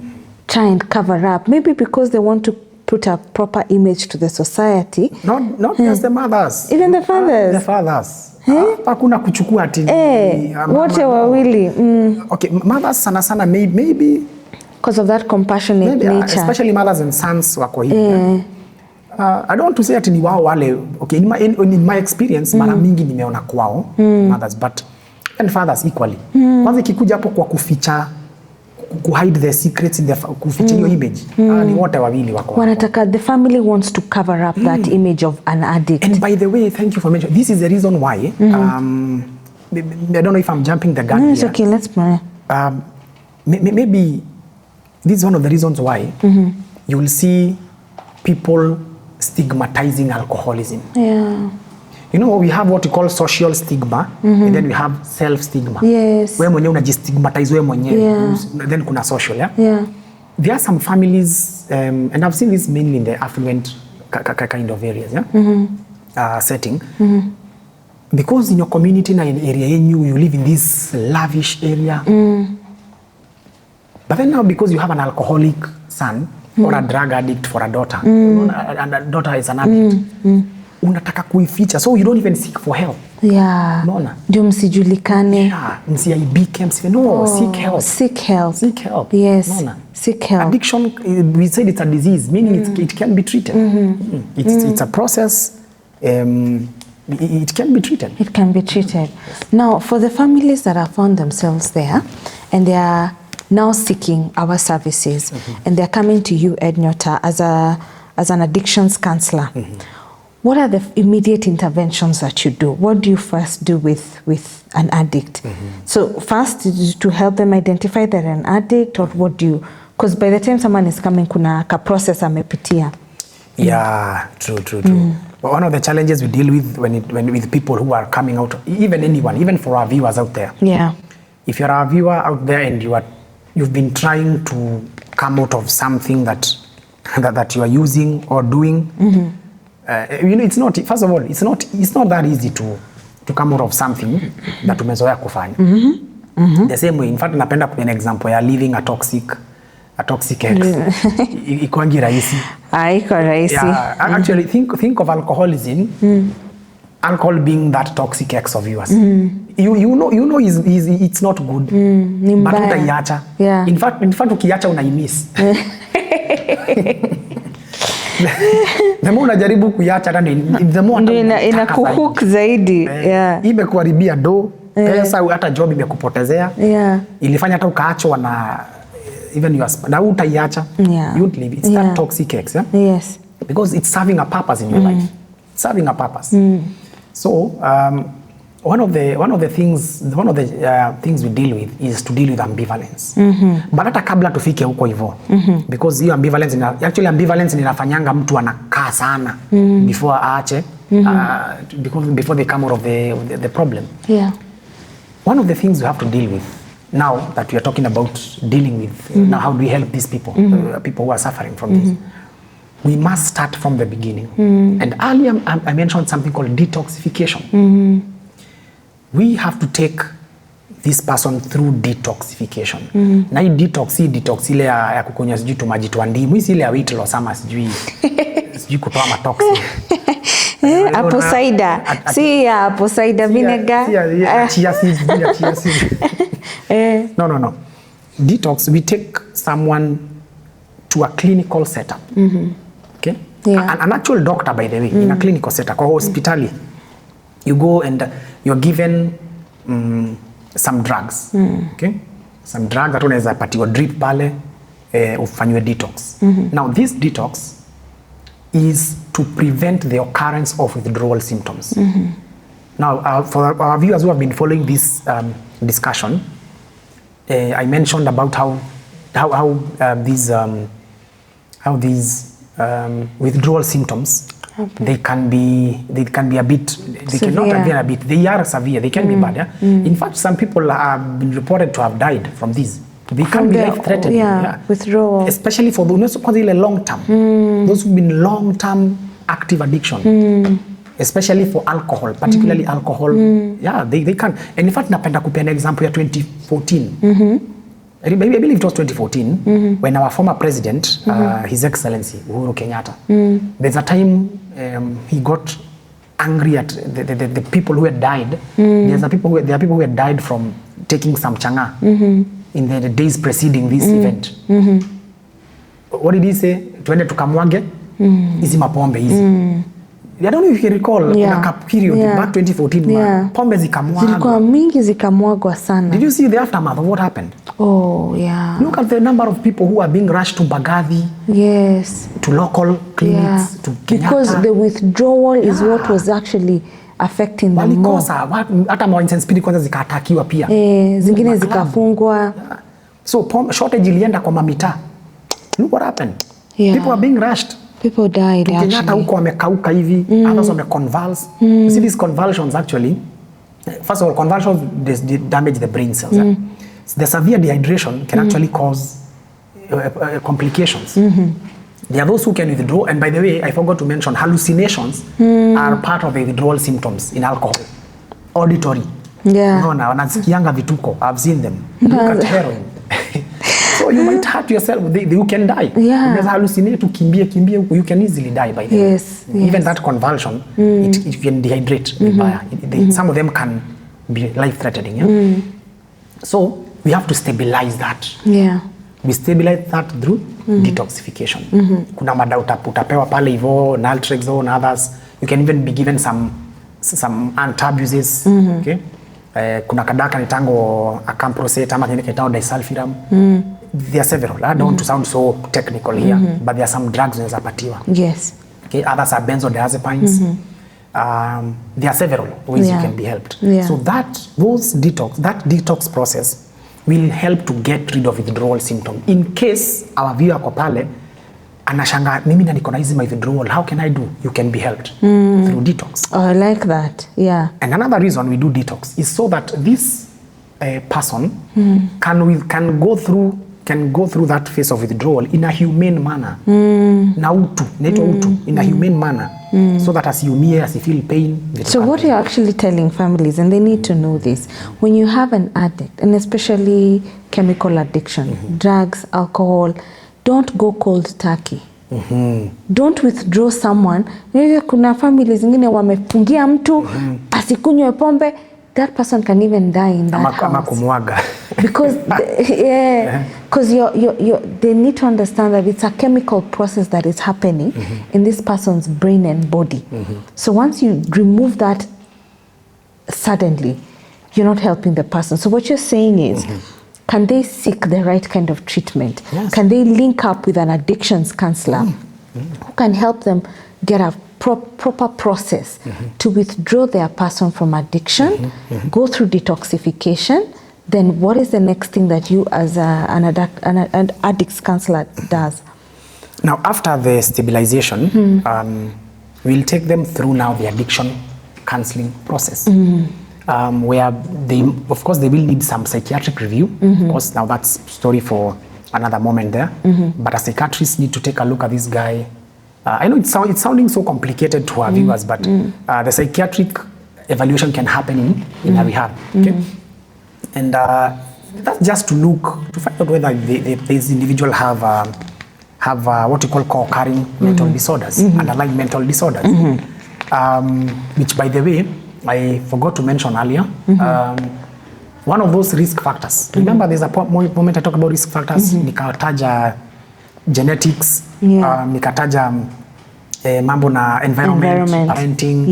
try and cover up. Maybe because they want to put a proper image to the society. Not just the mothers. Even the fathers. The fathers. Hakuna kuchukua ati. Wote wawili. Okay, mothers sana maybe because of that compassionate nature. Especially mothers and sons wako hivi. I don't want to say ati ni wao wale. Okay, in my experience, mara mingi nimeona kwao mothers, but and fathers equally. Kwanza ikikuja hapo kwa kuficha, hide the secrets in the kuficha your image. Ni wote wawili wako. Wanataka, the family wants to cover up that image of an addict. And by the way, thank you for mentioning. This is the reason why. I don't know if I'm jumping the gun. No, it's okay. Let's play. Maybe this is one of the reasons why you will see people stigmatizing alcoholism. Yeah. You know, we have what we call social stigma, and then we have self-stigma. Yes. Wewe mwenyewe unajistigmatize wewe mwenyewe. Then kuna social, yeah? Yeah. There are some families, and I've seen this mainly in the affluent kind of areas, yeah? Setting. Because in your community, in an area, you live in this lavish area. But then now, because you have an alcoholic son, or a drug addict for a daughter, and a daughter is an addict, unataka kuificha, so you don't even seek for help. Yeah. Unaona? Ndio msijulikane. Yeah, msiaibike, no, seek help. Seek help. Seek help. Yes. Unaona? Seek help. Addiction, we said it's a disease, meaning it can be treated. It's a process, it can be treated. It can be treated. Yes. Now, for the families that have found themselves there and they are now seeking our services and they're coming to you, Ed Nyota, as an addictions counselor, what are the immediate interventions that you do? What do you first do with an addict? So first is to help them identify they're an addict, or what do you, because by the time someone is coming, kuna ka process amepitia. Yeah, true. But one of the challenges we deal with when with people who are coming out, even anyone, even for our viewers out there. Yeah. If you're a viewer out there and you've been trying to come out of something that you are using or doing, it's not. First of all, it's not that easy to come out of something that umezoea kufanya. The same way, in fact, napenda kupa an example ya living a toxic ex. Ikwangi rahisi. Haiko rahisi. Yeah, actually think of alcoholism. Alcohol being that toxic ex of yours. You know it's not good. But utaiacha. Yeah. In fact ukiacha unaimiss. The more unajaribu kuiacha the more inakuhook zaidi. Yeah. Imekuharibia do, pesa, hata job imekupotezea. Yeah. Ilifanya hata ukaachwa na even your na utaiacha. Yeah. You won't leave. It's that toxic ex, yeah? Yes. Because it's serving a purpose in your life. It's serving a purpose. So one of the things we deal with is to deal with ambivalence. But hata kabla tufike huko hivyo, because hiyo ambivalence inafanyanga mtu anakaa sana before aache, before they come out of the problem. Yeah. One of the things we have to deal with now that we are talking about dealing with now, how do we help these people, people who are suffering from this? We must start from the beginning. And earlier I mentioned something called detoxification. We have to take this person through detoxification. Na hii detox ile ya kukunywa sijui tumaji tu ndimu, ile ya wheat loss ama sijui kutoa matoxin. Apple cider. Apple cider vinegar. Chia seeds. No. Detox, we take someone to a clinical setup. Okay? Yeah. An actual doctor, by the way, in a clinical setup or hospital. You go and you're given some drugs. Okay? Some drugs that unaweza patiwa drip pale, ufanywe detox. Now this detox is to prevent the occurrence of withdrawal symptoms. Now for our viewers who have been following this discussion, I mentioned about how these withdrawal symptoms, they can be a bit, they severe. cannot be a bit, they are severe, they can be bad. Yeah? In fact, some people have been reported to have died from this. They can be life-threatening. Withdrawal. Especially for those long term. Those who've been long-term active addiction. Especially for alcohol, particularly alcohol. Yeah, they can. And in fact, napenda kupea an example ya 2014. I believe it was 2014 when our former president, His Excellency Uhuru Kenyatta, there's a time he got angry at the people who had died. There are people who had died from taking some changa in the days preceding this event. What did he say? Tuende tukamwage hizi mapombe hizi. I don't know if you recall, in a period back 2014, pombe zikamwagwa. Zilikuwa mingi zikamwagwa sana. Did you see the aftermath of what happened? Oh, yeah. Look at the number of people who are being rushed to Bagathi. Yes. To local clinics, to Kenyatta. Because the withdrawal is what was actually affecting them more. Hata Mountain Speed kwanza zikatakiwa pia. Zingine zikafungwa. So shortage ilienda kwa mamita. Look what happened. People are being rushed. People died actually. Kenyatta huko wamekauka hivi, others wameconvulse. You see these convulsions actually, first of all, convulsions they damage the brain cells. The severe dehydration can actually cause complications. There are those who can withdraw, and by the way, I forgot to mention, hallucinations are part of the withdrawal symptoms in alcohol. Auditory. Unaona, wanasikianga vituko. I've seen them. Look at heroin. So you might hurt yourself. You can die. Unaweza hallucinate, ukimbie huko, you can easily die by the way. Even that convulsion, it can dehydrate. Some of them can be life-threatening. So we have to stabilize that. We stabilize that through detoxification. Kuna madawa utapewa pale hivyo, naltrexone and others. You can even be given some some antabuses, okay? Kuna kadaka nitango acamprosate ama nitango disulfiram. There are several. I don't want to sound so technical here, but there are some drugs unaweza patiwa. Yes. Okay, others are benzodiazepines. There are several ways you can be helped. So that detox process will help to get rid of withdrawal symptom. In case our viewer ako pale anashanga mimi na niko na hizi withdrawal, how can I do? You can be helped through detox. Oh, I like that. Yeah. And another reason we do detox is so that this person can go through that phase of withdrawal in a humane manner. Na utu, in a humane manner. So that as you feel pain. So what you're actually telling families, and they need to know this, when you have an addict, and especially chemical addiction, drugs, alcohol, don't go cold turkey. Don't withdraw someone. Kuna families zingine wamefungia mtu asikunywe pombe. That person can even die in that house. Because they need to understand that it's a chemical process that is happening in this person's brain and body. So once you remove that suddenly, you're not helping the person. So what you're saying is, can they seek the right kind of treatment? Yes. Can they link up with an addictions counselor who can help them get a proper process to withdraw their person from addiction, go through detoxification? Then what is the next thing that you as an addicts counselor does? Now, after the stabilization, we'll take them through now the addiction counseling process. Where they, of course, they will need some psychiatric review. Of course, now that's story for another moment there. But a psychiatrist need to take a look at this guy. I know it's sounding so complicated to our viewers, but the psychiatric evaluation can happen in a rehab. Okay? And that's just to look, to find out whether this individual have what you call co-occurring mental disorders, underlying mental disorders. Which, by the way, I forgot to mention earlier. One of those risk factors. Remember, there's a moment I talk about risk factors. Nikataja genetics, nikataja mambo na environment, parenting,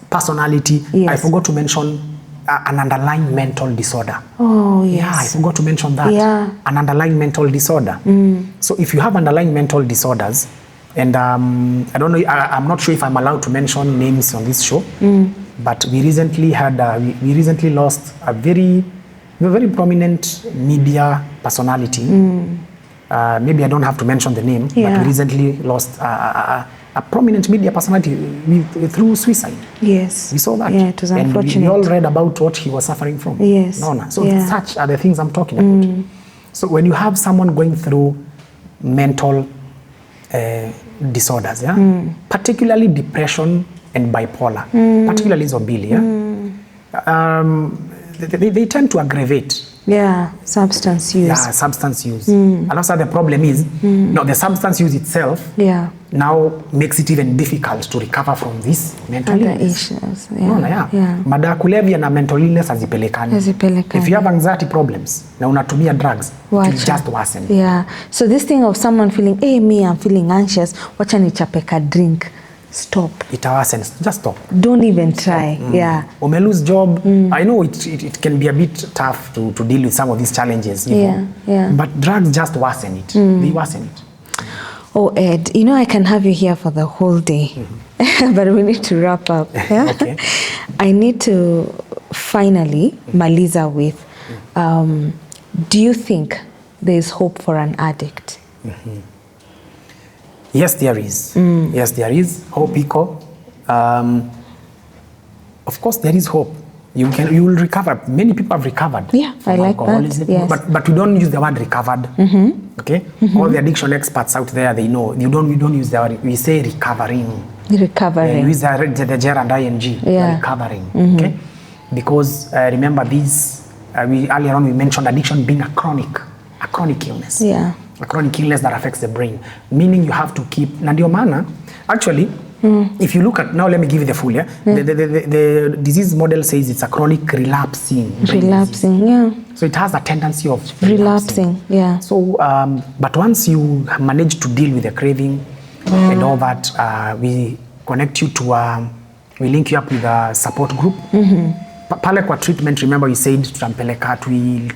personality. I forgot to mention an underlying mental disorder. Oh, yes. Yeah, I forgot to mention that. An underlying mental disorder. So if you have underlying mental disorders, and I don't know, I'm not sure if I'm allowed to mention names on this show, but we recently had, we recently lost a very prominent media personality. Maybe I don't have to mention the name, but we recently lost a prominent media personality through suicide. Yes. We saw that. Yeah, it was unfortunate. And we all read about what he was suffering from. Yes. So such are the things I'm talking about. So when you have someone going through mental disorders, particularly depression and bipolar, particularly Zobili, they tend to aggravate. Substance use. Substance use. And also the problem is, the substance use itself now makes it even difficult to recover from this mental illness. Issues. Madawa ya kulevya na mental illness hazipelekani. If you have anxiety problems na unatumia drugs, it will just worsen. So this thing of someone feeling, hey, I'm feeling anxious, wacha nichapeka drink. Stop. It worsens. Just stop. Don't even try. Ume lose job. I know it can be a bit tough to deal with some of these challenges. But drugs just worsen it. They worsen it. Oh, Ed, I can have you here for the whole day. But we need to wrap up. Okay. I need to finally maliza with, do you think there is hope for an addict? Yes, there is. Yes, there is. Hope iko. Of course, there is hope. You will recover. Many people have recovered. I like that. Yes. But we don't use the word recovered. Okay? All the addiction experts out there, they know. We don't use the word. We say recovering. Recovering. We use the gerund ing. Recovering. Okay? Because remember these. Earlier on we mentioned addiction being a chronic illness. A chronic illness that affects the brain, meaning you have to keep. Na ndio maana, actually, if you look at, now let me give you the full, the disease model says it's a chronic relapsing. So it has a tendency of relapsing. So, but once you manage to deal with the craving and all that, we connect you to we link you up with a support group. Pale kwa treatment, remember we said tutampeleka, we'll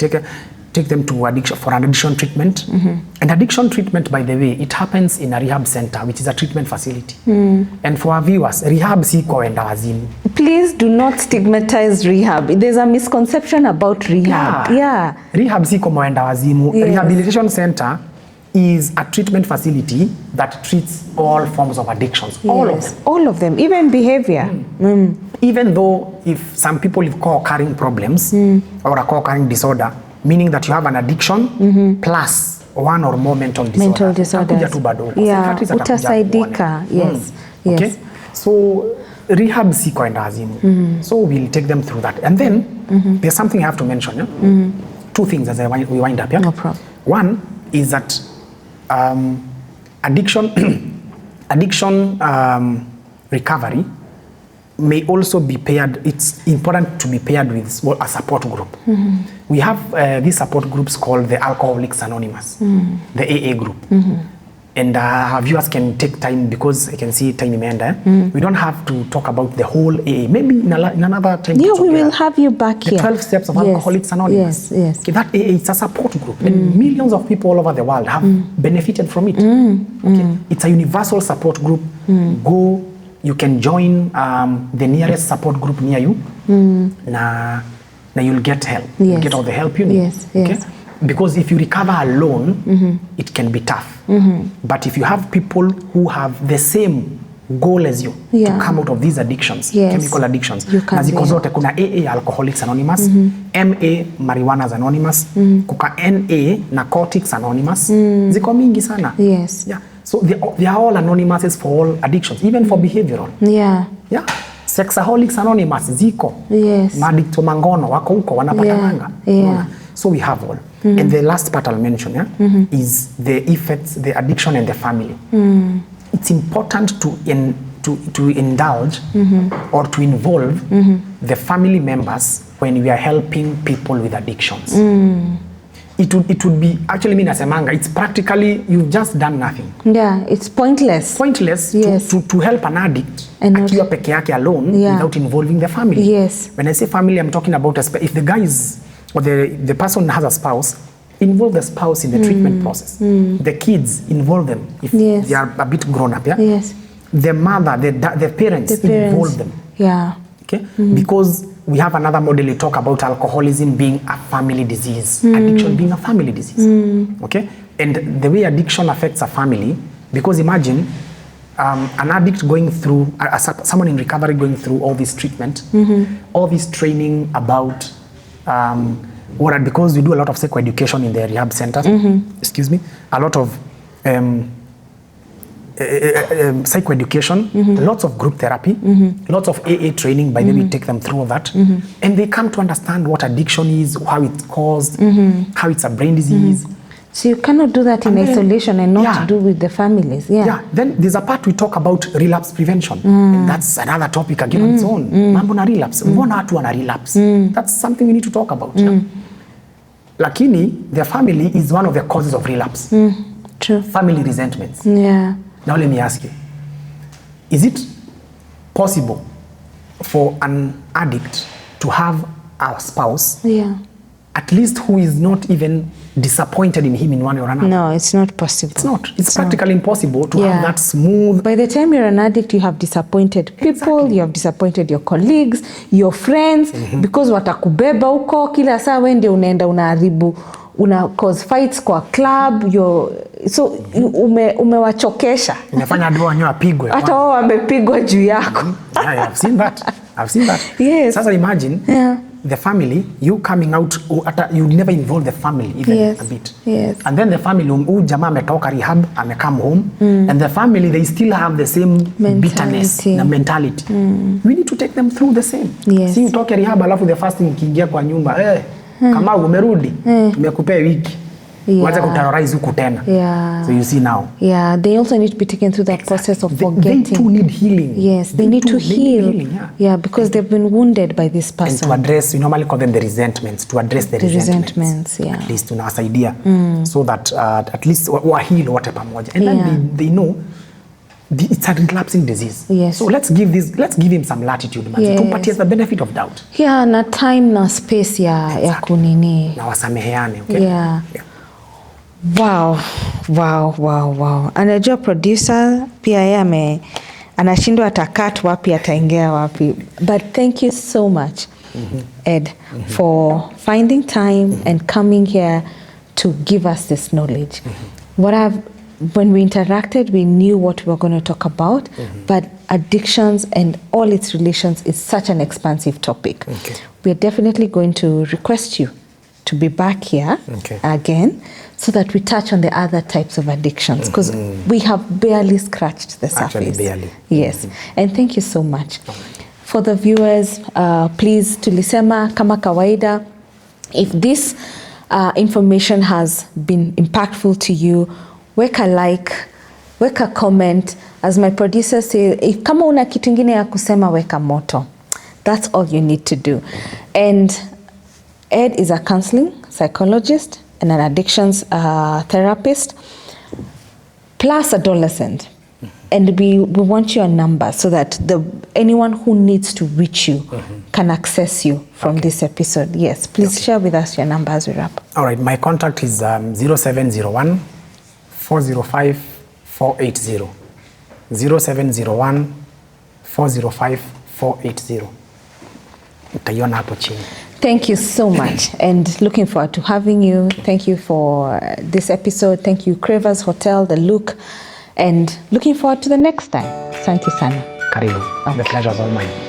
take them to an addiction treatment. And addiction treatment, by the way, it happens in a rehab center, which is a treatment facility. And for our viewers, rehab si kwa wenda wazimu. Please do not stigmatize rehab. There's a misconception about rehab. Yeah. Rehab si kwa wenda wazimu. Yes. Rehabilitation center is a treatment facility that treats all forms of addictions. Yes. All of them, even behavior. Even though if some people have co-occurring problems or a co-occurring disorder, meaning that you have an addiction plus one or more mental disorders. Yeah, utasaidika. Yes. Okay? Yes. So rehab si kwenda azimu. So we'll take them through that. And then there's something I have to mention. Yeah? Two things as we wind up. Yeah? No problem. One is that addiction recovery may also be paired. It's important to be paired with a support group. We have these support groups called the Alcoholics Anonymous, the AA group. And our viewers can take time, because I can see time imeenda. We don't have to talk about the whole AA. Maybe in another time. Yeah, we will have you back the here. 12 steps of Alcoholics Anonymous. Yes. Okay, that AA is a support group, and millions of people all over the world have benefited from it. Okay, it's a universal support group. Go. You can join the nearest support group near you. Now you'll get help. You'll get all the help you need. Yes. Okay? Because if you recover alone, it can be tough. But if you have people who have the same goal as you to come out of these addictions, chemical addictions, na ziko zote, kuna AA Alcoholics Anonymous, MA Marijuana's Anonymous, kuka NA Narcotics Anonymous, ziko mingi sana. Yes. Yeah. So they are all anonymous for all addictions, even for behavioral. Yeah. Sexaholics Anonymous ziko. Yes. Madikto mangono wako huko wanapatananga. So we have all. And the last part I'll mention is the effects, the addiction and the family. It's important to indulge or to involve the family members when we are helping people with addictions. It would be, actually mean nasemanga, it's practically, you've just done nothing. Yeah, it's pointless. To help an addict akiwa peke yake alone without involving the family. Yes. When I say family, I'm talking about if the guy is, or the person has a spouse, involve the spouse in the treatment process. The kids, involve them if they are a bit grown up. The mother, the parents, involve them. Okay? Because we have another model, we talk about alcoholism being a family disease, addiction being a family disease. Okay? And the way addiction affects a family, because imagine an addict going through, someone in recovery going through all this treatment, all this training about, because we do a lot of psychoeducation in the rehab centers, a lot of psychoeducation, lots of group therapy, lots of AA training, by the way, we take them through all that. And they come to understand what addiction is, how it's caused, how it's a brain disease. So you cannot do that in isolation and not do with the families. Then there's a part we talk about relapse prevention. And that's another topic again on its own. Mambo na relapse. Mbona watu wana relapse? That's something we need to talk about. Lakini, the family is one of the causes of relapse. True. Family resentments. Now let me ask you, is it possible for an addict to have a spouse at least who is not even disappointed in him in one way or another? No, it's not possible. It's not. It's practically impossible to have that smooth. By the time you're an addict, you have disappointed people, you have disappointed your colleagues, your friends, because watakubeba huko kila saa wende unaenda unaharibu, una cause fights kwa club, so umewachokesha. Umefanya dua nyoa pigwe. Hata wao wamepigwa juu yako. I've seen that. Yes. Sasa imagine the family, you coming out, you never involve the family even a bit. And then the family, jamaa ametoka rehab, ame come home, and the family, they still have the same bitterness na mentality. We need to take them through the same. See, utoke rehab, alafu the first thing ukiingia kwa nyumba, kama umerudi, tumekupea wiki. Wacha kuterrorize huku tena. So you see now. They also need to be taken through that process of forgetting. They too need healing. Yes, they need to heal. Because they've been wounded by this person. And to address, we normally call them the resentments, to address the resentments. At least tunawasaidia. So that at least wahilo wote pamoja. And then they know it's a relapsing disease. Yes. So let's give him some latitude, man. Yes. Tumpatie the benefit of doubt. Yeah, na time na space ya kunini. Na wasameheane, okay? Yeah. Wow. Anajua producer pia yeye anashindwa atakat wapi ataingia wapi. But thank you so much, Ed, for finding time and coming here to give us this knowledge. When we interacted, we knew what we were going to talk about, but addictions and all its relations is such an expansive topic. Okay. We are definitely going to request you to be back here again so that we touch on the other types of addictions, because we have barely scratched the surface. Actually, barely. Yes. And thank you so much. For the viewers, please tulisema kama kawaida, if this information has been impactful to you, weka like, weka comment. As my producer says, if kama una kitu ingine ya kusema, weka moto. That's all you need to do. And Ed is a counseling psychologist and an addictions therapist, plus adolescent. And we want your number so that anyone who needs to reach you can access you from this episode. Yes, please share with us your number as we wrap. All right, my contact is 0701 405 480. 0701 405 480. Utaiona hapo chini. Thank you so much, and looking forward to having you. Thank you for this episode. Thank you, Cravers Hotel, The Look, and looking forward to the next time. Asante sana. Karibu. The pleasure is all mine.